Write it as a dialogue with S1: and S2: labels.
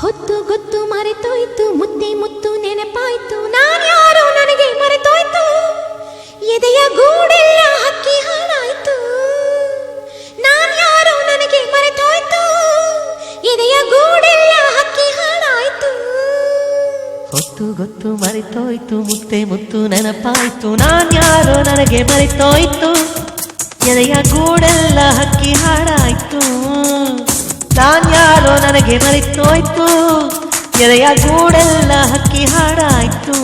S1: ಹೊತ್ತು ಗೊತ್ತು ಮರೆತೋಯ್ತು ಮುತ್ತೆ ಮುತ್ತು ನೆನಪಾಯ್ತು ನಾನ್ಯಾರೋ ನನಗೆ ಮರೆತೋಯ್ತು ಎದೆಯ ಗೂಡೆಲ್ಲ ಹಕ್ಕಿ ಹಾಳಾಯ್ತು ನಾನ್ಯಾರೋ ನನಗೆ ಮರೆತೋಯ್ತು ಎದೆಯ ಗೂಡೆಲ್ಲ ಹಕ್ಕಿ ಹಾಳಾಯ್ತು
S2: ಹೊತ್ತು ಗೊತ್ತು ಮರೆತೋಯ್ತು ಮುತ್ತೆ ಮುತ್ತು ನೆನಪಾಯ್ತು ನಾನ್ಯಾರೋ ನನಗೆ ಮರೆತೋಯ್ತು ಎದೆಯ ಗೂಡೆಲ್ಲ ಹಕ್ಕಿ ಹಾಡಾಯ್ತು ನಾನ್ಯಾರೋ ನನಗೆ ಮರೆತೋಯ್ತು ಎದೆಯ ಗೂಡೆಲ್ಲ ಹಕ್ಕಿ ಹಾಡಾಯ್ತು